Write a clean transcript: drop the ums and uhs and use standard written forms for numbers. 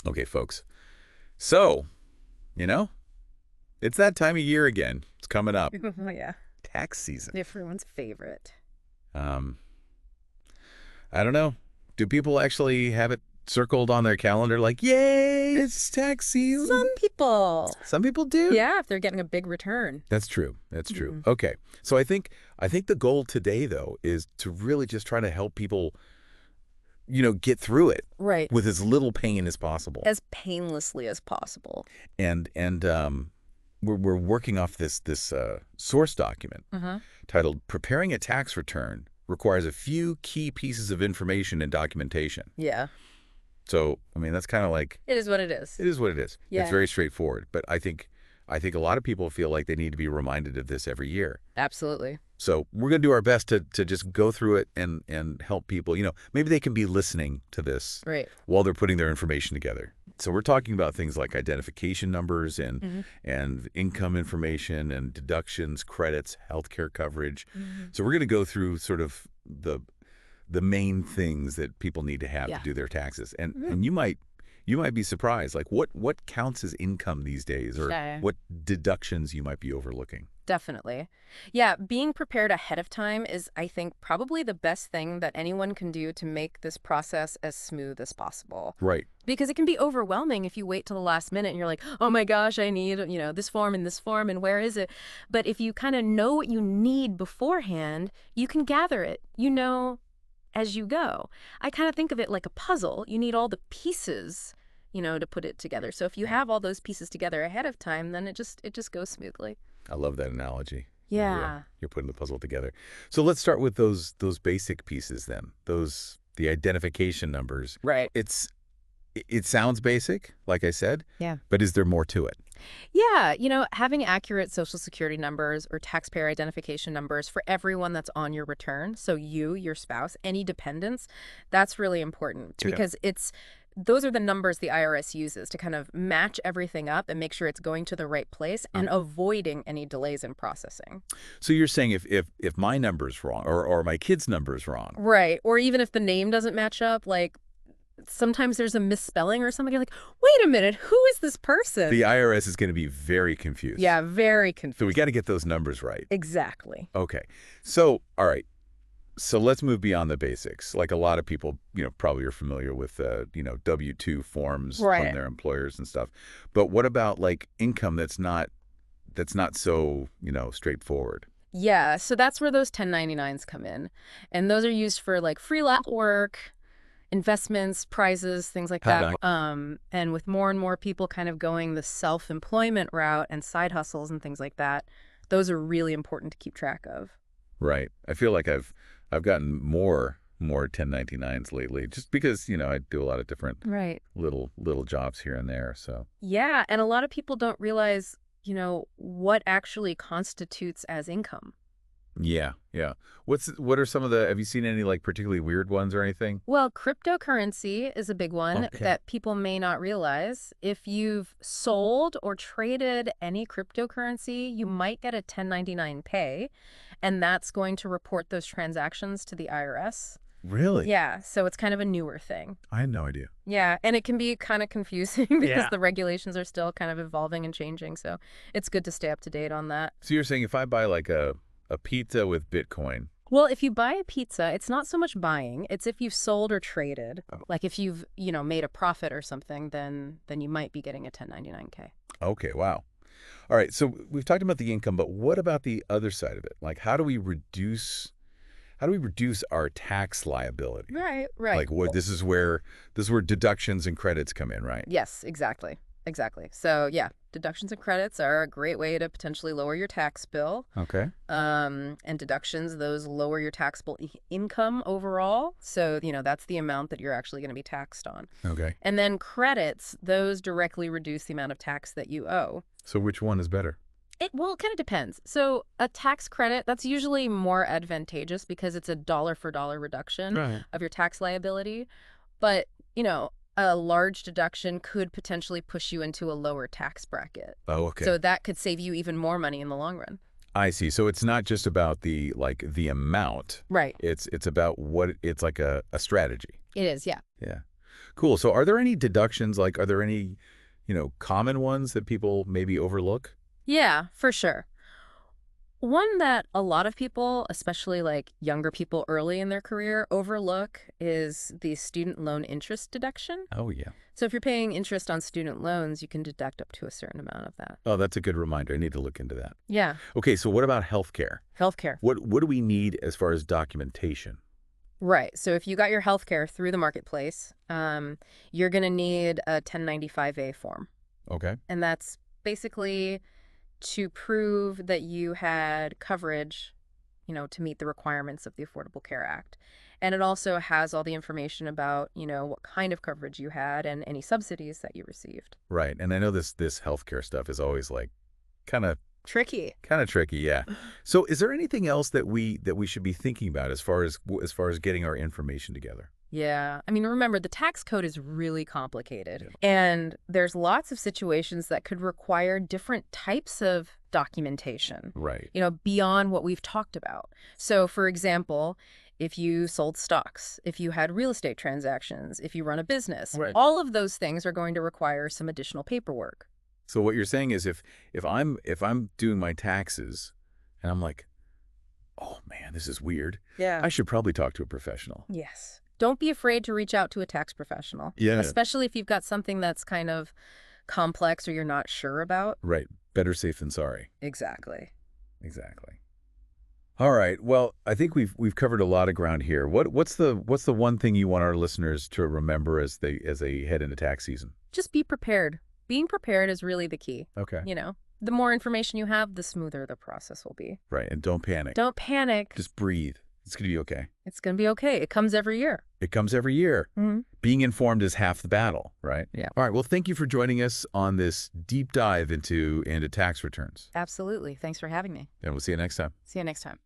Okay, folks. So, you know, it's that time of year again. It's coming up. Oh, yeah. Tax season. Everyone's favorite. Um, I don't know. Do people actually have it circled on their calendar like, yay, it's tax season? Some people. Some people do. Yeah, if they're getting a big return. That's true. That's true. Hmm. Okay. So I think the goal today though is to really just try to help people, get through it Right. with as little pain as possible. As painlessly as possible. And we're working off this source document Uh-huh. titled "Preparing a Tax Return Requires a Few Key Pieces of Information and Documentation." Yeah. So, I mean, that's kind of like It is what it is. it is what it is. It's Yeah. very straightforward, but I think a lot of people feel like they need to be reminded of this every year. Absolutely. So we're going to do our best to just go through it and help people. Maybe they can be listening to this Right. while they're putting their information together. So we're talking about things like identification numbers and Hmm. and income information and deductions, credits, healthcare coverage. Hmm. So we're going to go through sort of the main things that people need to have Yeah. to do their taxes. And Mhm. and you might be surprised, like what counts as income these days, or Sure. what deductions you might be overlooking. Definitely. Yeah, being prepared ahead of time is, I think, probably the best thing that anyone can do to make this process as smooth as possible. Right. Because it can be overwhelming if you wait till the last minute and you're like, oh my gosh, I need, this form and where is it? But if you kind of know what you need beforehand, you can gather it, as you go. I kind of think of it like a puzzle. You need all the pieces, to put it together. So if you have all those pieces together ahead of time, then it just goes smoothly. I love that analogy. Yeah. You're putting the puzzle together. So let's start with those basic pieces then. The identification numbers. Right. It sounds basic, like I said, Yeah. but is there more to it? Yeah, having accurate social security numbers or taxpayer identification numbers for everyone that's on your return, so you, your spouse, any dependents, that's really important Okay. because those are the numbers the IRS uses to kind of match everything up and make sure it's going to the right place and avoiding any delays in processing. So you're saying if my number's wrong or my kid's number's wrong. Right. Or even if the name doesn't match up, like sometimes there's a misspelling or something. You're like, wait a minute, who is this person? The IRS is going to be very confused. Yeah, very confused. So we got to get those numbers right. Exactly. Okay. So, all right. So let's move beyond the basics. Like a lot of people, probably are familiar with, W-2 forms Right. from their employers and stuff. But what about like income that's not so, straightforward? Yeah, so that's where those 1099s come in. And those are used for like freelance work, investments, prizes, things like that. And with more and more people kind of going the self-employment route and side hustles and things like that, those are really important to keep track of. Right. I feel like I've gotten more 1099s lately just because, I do a lot of different Right. little jobs here and there. So, Yeah, and a lot of people don't realize, what actually constitutes as income. yeah. Yeah. What are some of have you seen any like particularly weird ones or anything? Well, cryptocurrency is a big one Okay. that people may not realize. If you've sold or traded any cryptocurrency, you might get a 1099 pay, and that's going to report those transactions to the IRS. Really? Yeah, so it's kind of a newer thing. I had no idea. Yeah, and it can be kind of confusing because Yeah. the regulations are still kind of evolving and changing, so it's good to stay up to date on that. So you're saying if I buy like a pizza with Bitcoin. Well, if you buy a pizza, it's not so much buying, it's if you've sold or traded. Oh. Like if you've, made a profit or something, then you might be getting a 1099K. Okay, wow. All right, so we've talked about the income, but what about the other side of it? Like how do we reduce our tax liability? Right, right. Like this is where deductions and credits come in, right? Yes, exactly. Exactly. So, yeah, deductions and credits are a great way to potentially lower your tax bill. Okay. And deductions, those lower your taxable income overall. So, that's the amount that you're actually going to be taxed on. Okay. And then credits, those directly reduce the amount of tax that you owe. So which one is better? It kind of depends. So a tax credit, that's usually more advantageous because it's a dollar for dollar reduction Right. of your tax liability. But, a large deduction could potentially push you into a lower tax bracket. Oh, okay. So that could save you even more money in the long run. I see. So it's not just about the amount. Right. It's about it's like a strategy. It is, yeah. Yeah. Cool. So are there any deductions, like are there any, common ones that people maybe overlook? Yeah, for sure. One that a lot of people, especially like younger people early in their career, overlook is the student loan interest deduction. Oh, yeah. So if you're paying interest on student loans, you can deduct up to a certain amount of that. Oh, that's a good reminder. I need to look into that. Yeah. Okay, so what about healthcare? Healthcare. What do we need as far as documentation? Right. So if you got your healthcare through the marketplace, you're going to need a 1095-A form. Okay. And that's basically to prove that you had coverage, to meet the requirements of the Affordable Care Act. And it also has all the information about, what kind of coverage you had and any subsidies that you received. Right. And I know this healthcare stuff is always like kind of Tricky. tricky, yeah. So is there anything else that we should be thinking about as far as getting our information together? Yeah. I mean, remember, the tax code is really complicated. Yeah. And there's lots of situations that could require different types of documentation, Right. beyond what we've talked about. So, for example, if you sold stocks, if you had real estate transactions, if you run a business, Right. all of those things are going to require some additional paperwork. So what you're saying is if I'm doing my taxes and I'm like, "Oh man, this is weird. Yeah. I should probably talk to a professional." Yes. Don't be afraid to reach out to a tax professional. Yeah. Especially if you've got something that's kind of complex or you're not sure about. Right. Better safe than sorry. Exactly. Exactly. All right. Well, I think we've covered a lot of ground here. What's the one thing you want our listeners to remember as they head into tax season? Just be prepared. Being prepared is really the key. Okay. The more information you have, the smoother the process will be. Right. And don't panic. Don't panic. Just breathe. It's going to be okay. It's going to be okay. It comes every year. It comes every year. Mm-hmm. Being informed is half the battle, right? Yeah. All right. Well, thank you for joining us on this deep dive into tax returns. Absolutely. Thanks for having me. And we'll see you next time. See you next time.